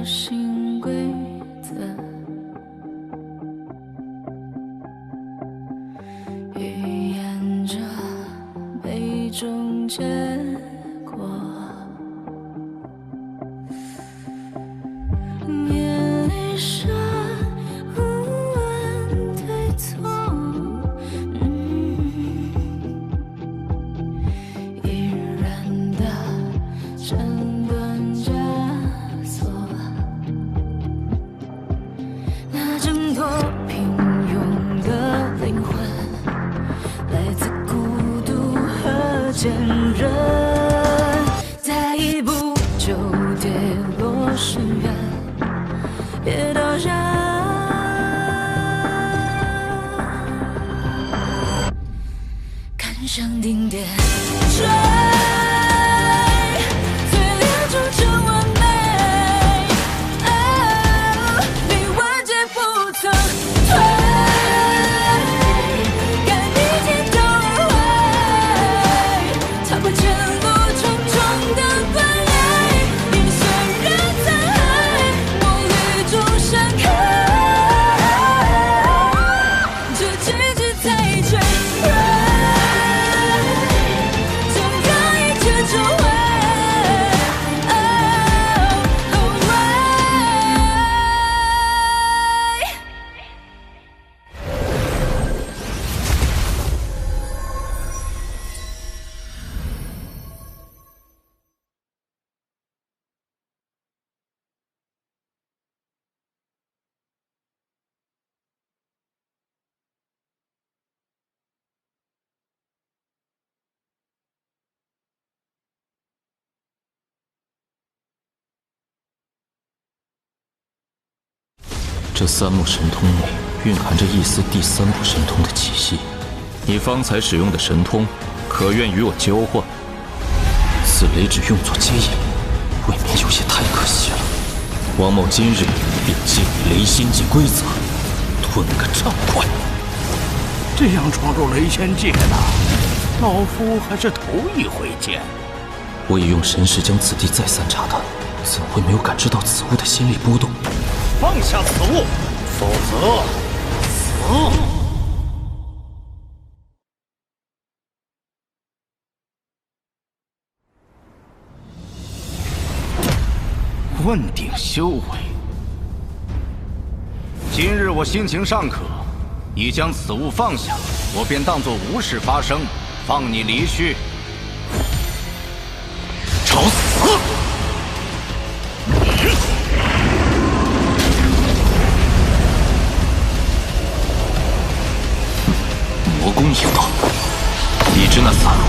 新规则，预言着每种结果。年龄上无问对错，依然的斩断枷锁。那挣脱平庸的灵魂，来自孤独和坚韧，再一步就跌落深渊，别倒下，看向顶点，追，最亮终成完美，你万劫不曾退，敢逆天都而回，踏破前路重重的关隘，你虽然残骸，梦里中闪开，这奇迹才全然，想让一切重回。这三目神通内蕴含着一丝第三部神通的气息，你方才使用的神通，可愿与我交换？此雷只用作接引，未免有些太可惜了。王某今日便借你雷仙界规则，吞个畅快。这样闯入雷仙界的，老夫还是头一回见。我已用神识将此地再三查探，怎会没有感知到此物的心理波动？放下此物，否则死！问鼎修为。今日我心情尚可，你将此物放下，我便当作无事发生，放你离去。找死！魔功有道，你知那萨罗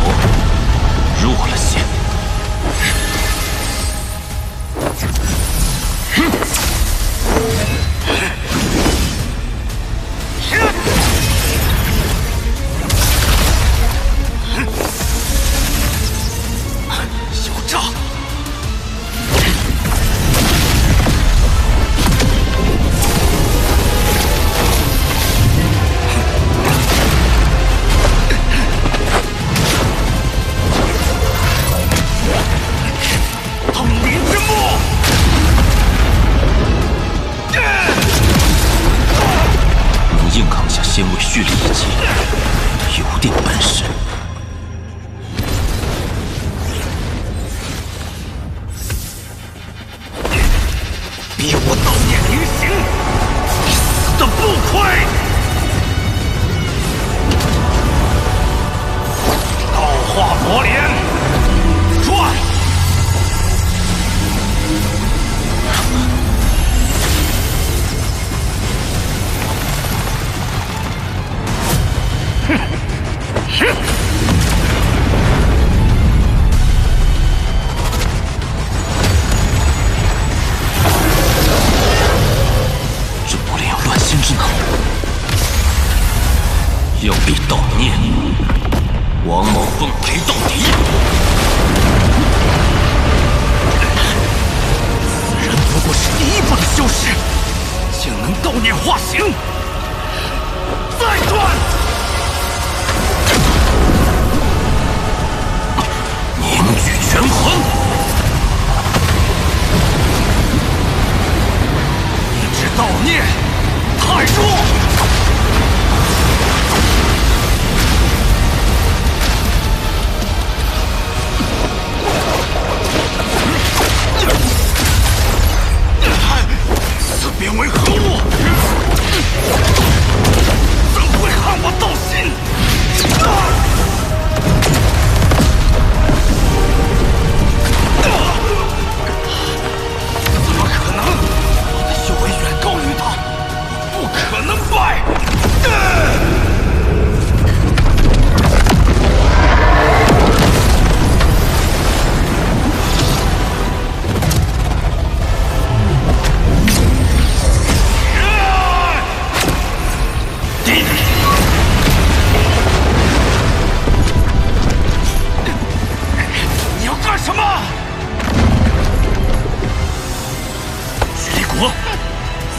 弱了些。小诈！通灵之木！如硬扛下仙位蓄力一击，有点本事。逼我道念临行，你死得不亏！道化魔莲，转！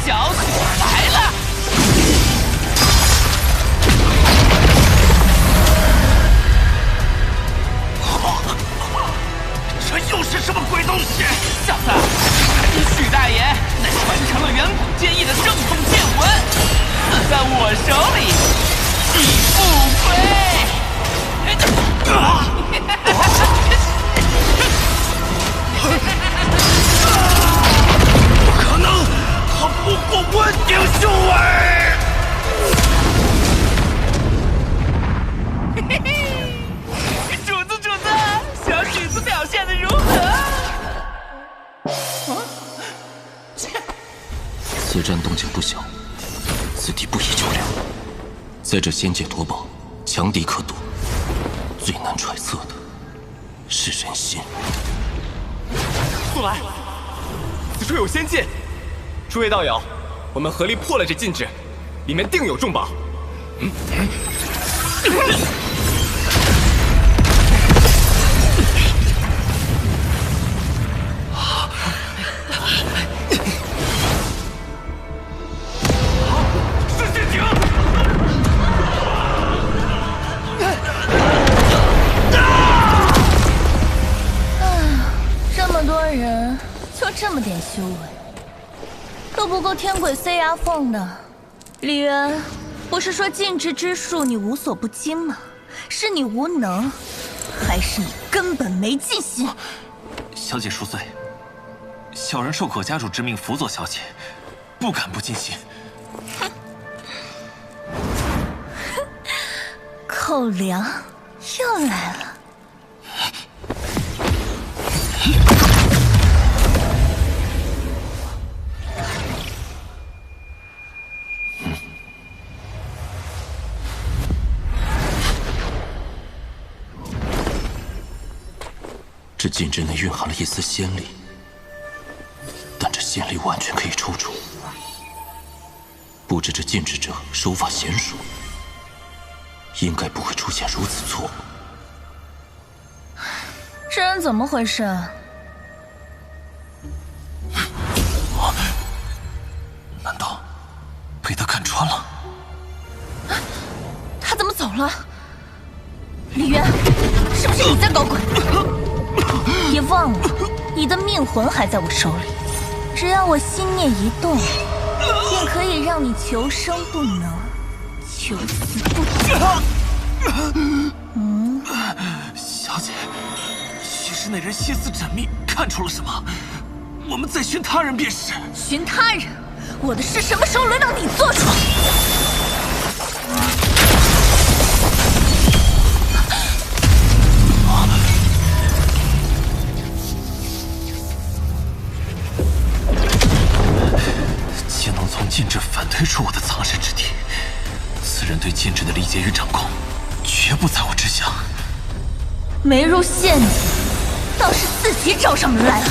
小雪来了！这又是什么鬼东西？小子，许大爷乃传承了远古剑意的正统剑魂，死在我手里，你不亏。不可能，他不过问鼎修为。主子，小曲子表现的如何？此战动静不小，此地不宜久留。在这仙界夺宝，强敌可躲，最难揣测的是人心。速来！此处有仙界，诸位道友，我们合力破了这禁制，里面定有重宝。是陷阱！这么多人，就这么点修为，够不够天鬼塞牙缝的？李渊，不是说禁制之术你无所不精吗？是你无能，还是你根本没尽心？小姐恕罪，小人受可家主之命辅佐小姐，不敢不尽心。寇良又来了。这禁制内蕴含了一丝仙力，但这仙力完全可以抽出。不知这禁制者手法娴熟，应该不会出现如此错误。这人怎么回事啊？难道被他看穿了？他怎么走了？李渊，是不是你在搞鬼？别忘了，你的命魂还在我手里，只要我心念一动，便可以让你求生不能，求死不得。小姐，许是那人心思缜密，看出了什么？我们再寻他人便是。寻他人，我的事什么时候轮到你做主？岂能从禁制反推出我的藏身之地？此人对禁制的理解与掌控，绝不在我之下。没入陷阱，倒是自己找上门来了。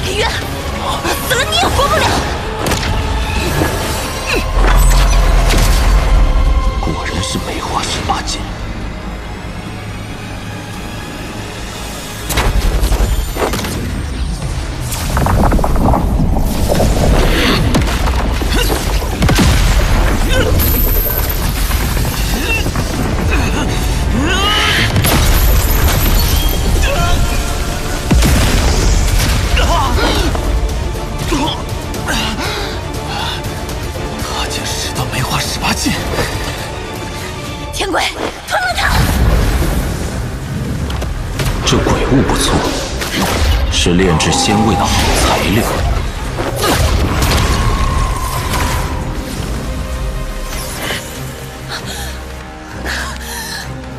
李渊，死了你也活不了。果然是梅花18剑。他竟使到梅花18剑！天鬼，吞了他！这鬼物不错，是炼制仙味的好材料。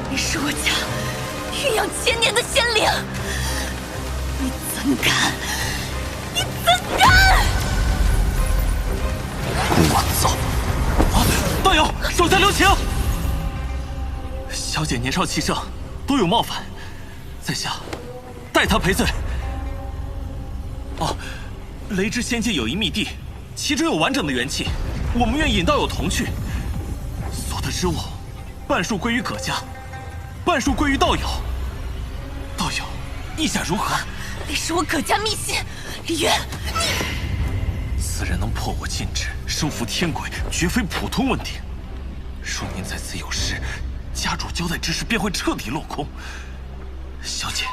你是我家孕养千年的仙灵，你怎敢？你怎敢！聒噪！道友，手下留情！小姐年少气盛，多有冒犯，在下代她赔罪。哦，雷之仙界有一秘地，其中有完整的元气，我们愿引道友同去。所得之物，半数归于葛家，半数归于道友。道友，意下如何？那是我葛家秘辛，李渊，此人能破我禁制，收服天鬼，绝非普通问题。若您在此有事，家主交代之事便会彻底落空。小姐，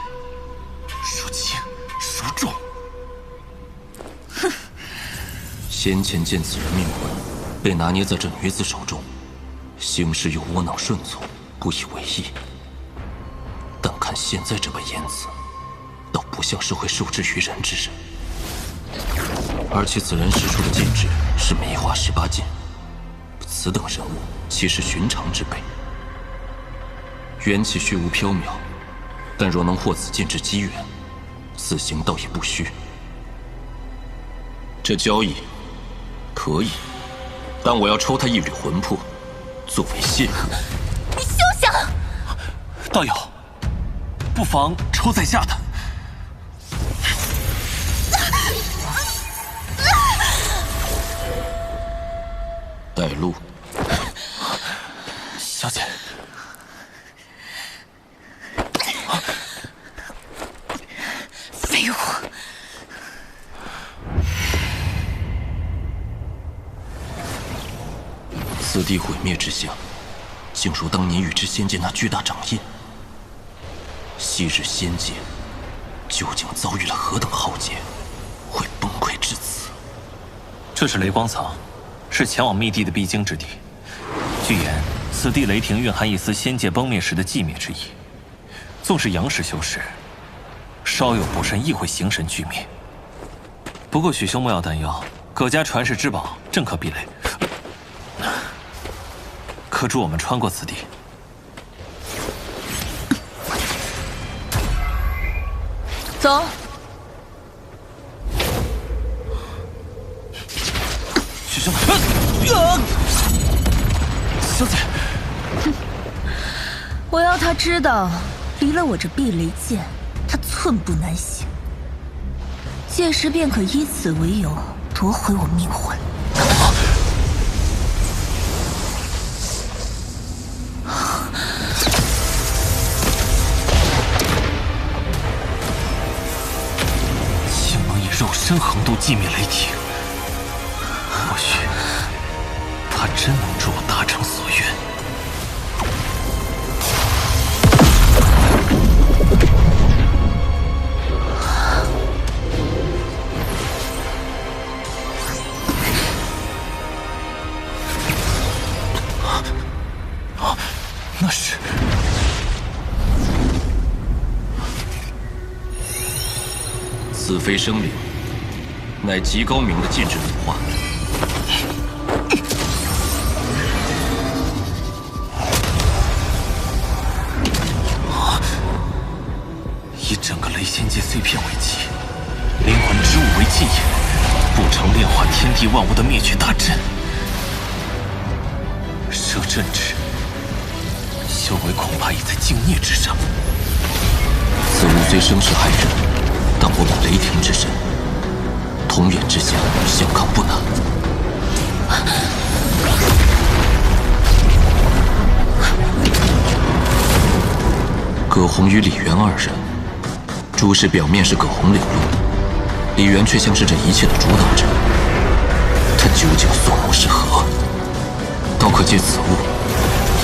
孰轻孰重？哼！先前见此人命魂被拿捏在这女子手中，行事又窝囊顺从，不以为意。但看现在这般言辞，倒不像是会受制于人之人。而且此人使出的禁制是梅花18禁，此等人物岂是寻常之辈？元气虚无缥缈，但若能获此禁制机缘，此行倒也不虚。这交易可以，但我要抽他一缕魂魄，作为谢客。你休想！道友，不妨抽在下的。带路。小姐。废物！此地毁灭之象，竟如当年宇之仙界那巨大掌印。昔日仙界究竟遭遇了何等浩劫，会崩溃至此？这是雷光藏，是前往秘地的必经之地。据言，此地雷霆蕴含一丝仙界崩灭时的寂灭之意。纵是阳世修士，稍有不慎亦会形神俱灭。不过许兄莫要担忧，葛家传世之宝正可避雷。可助我们穿过此地。走。许兄，小姐，我要他知道，离了我这避雷剑，他寸步难行。届时便可以此为由夺回我命魂。竟能以肉身横渡寂灭雷霆，或许他真能助我达成所愿。那是此非生灵，乃极高明的禁制腐化。以整个雷仙界碎片为基，灵魂之物为禁引，不成炼化天地万物的灭绝大阵。设阵之修为恐怕已在境孽之上。此物虽生是害人，但我本雷霆之身，同远之下，相抗不难。葛洪与李渊二人，诸事表面是葛洪领路，李渊却像是这一切的主导者。他究竟所谋是何？倒可借此物，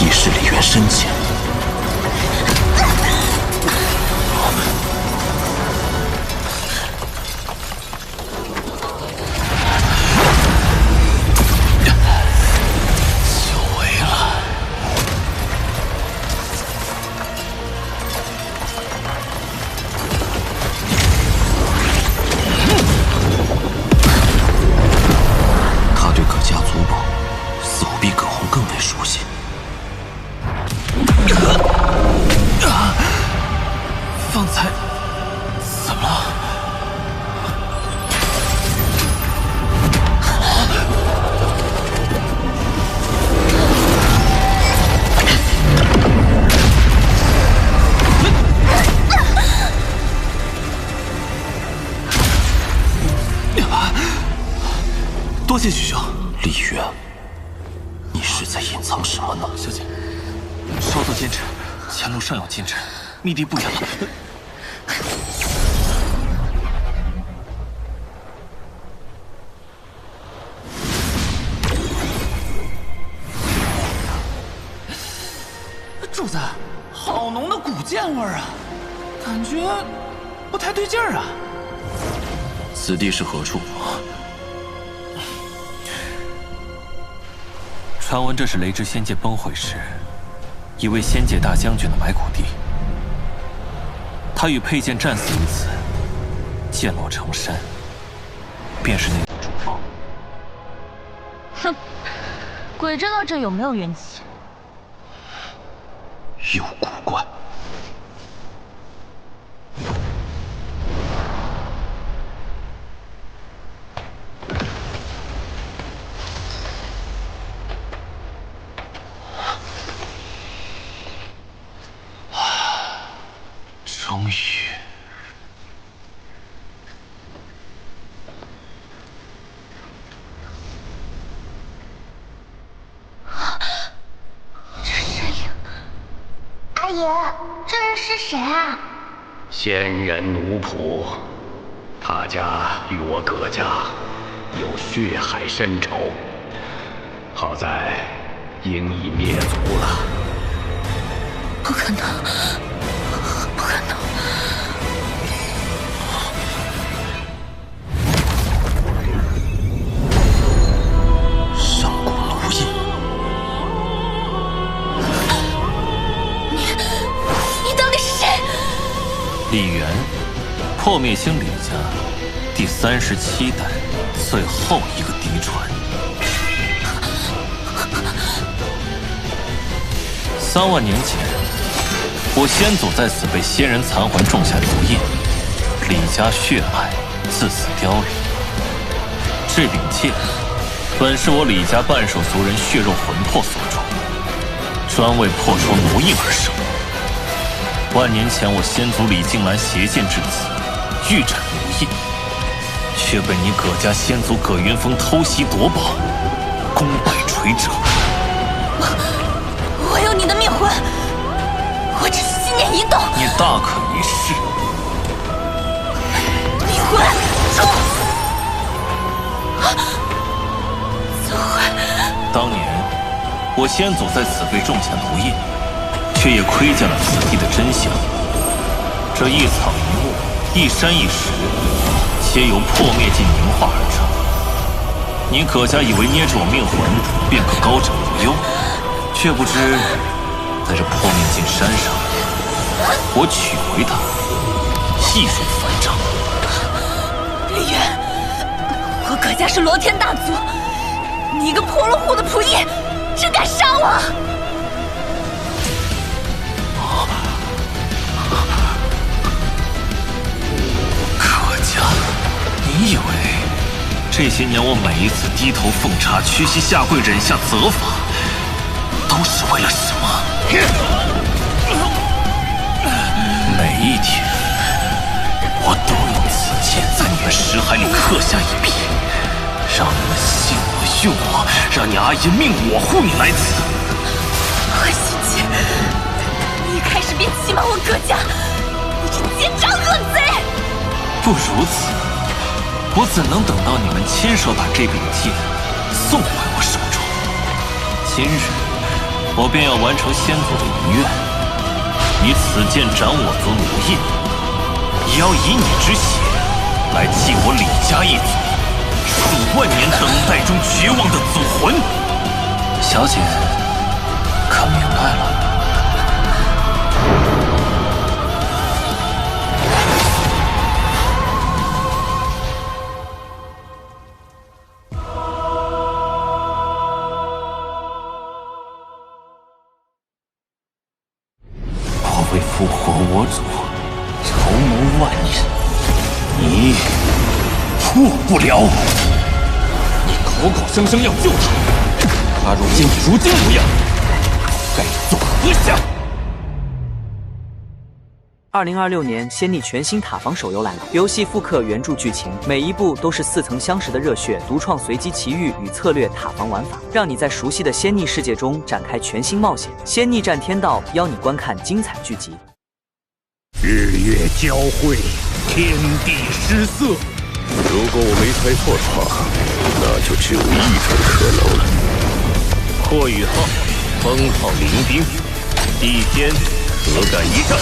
以示李渊深浅。他对葛家族宝似乎比葛洪更为熟悉。多谢许兄。李渊，你是在隐藏什么呢？小姐，稍作坚持，前路尚有进展，密地不远了。主子，好浓的古剑味儿啊，感觉不太对劲儿啊。此地是何处？传闻这是雷之仙界崩毁时，一位仙界大将军的埋骨地。他与佩剑战死于此，剑落成山，便是那个主谋。哼，鬼知道这有没有缘起。有古怪。终于，这身影，阿爷，这人是谁啊？仙人奴仆，他家与我葛家有血海深仇，好在因已灭族了。不可能，不可能！上古奴役，你到底是谁？李渊，破灭星李家第37代最后一个嫡传。3万年前，我先祖在此被仙人残魂种下毒印，李家血脉自此凋零。这柄剑本是我李家半兽族人血肉魂魄所铸，专为破除奴役而生。万年前，我先祖李静兰携剑至此，欲斩奴役，却被你葛家先祖葛云峰偷袭夺宝，功败垂折。我有你的灭魂，我只是心念一动。你大可一试。灭魂中，怎会？当年我先祖在此被种下毒印，却也窥见了此地的真相。这一草一木，一山一石，皆由破灭境凝化而成。你葛家以为捏着我命魂便可高枕无忧，却不知在这破灭境山上，我取回它，易如反掌。李渊，我葛家是罗天大族，你一个破落户的仆役，真敢杀我！葛家，你以为这些年我每一次低头奉茶、屈膝下跪、忍下责罚，都是为了什么？每一天，我都用此剑在你们识海里刻下一笔，让你们信我、用我，让你阿爷命我护你来此。坏心姐，你一开始便欺瞒我葛家，你这奸诈恶贼！不如此，我怎能等到你们亲手把这柄剑送回我手中？今日，我便要完成先祖的遗愿，以此剑斩我族奴役，也要以你之血来祭我李家一族数万年等待中绝望的祖魂。小姐，可明白了？为复活我族，筹谋万年，你破不了。你口口声声要救他，他如今模样，该作何想？ 2026年仙逆全新塔防手游来了，游戏复刻原著剧情，每一步都是似曾相识的热血独创随机奇遇与策略塔防玩法，让你在熟悉的仙逆世界中展开全新冒险。仙逆战天道邀你观看精彩剧集。日月交汇，天地失色。如果我没猜错的话，那就只有一种可能了。霍雨浩，封号凌冰，地天可敢一战？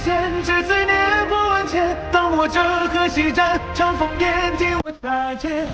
限制罪孽不完结，当我这河西战，长风眼听我再见。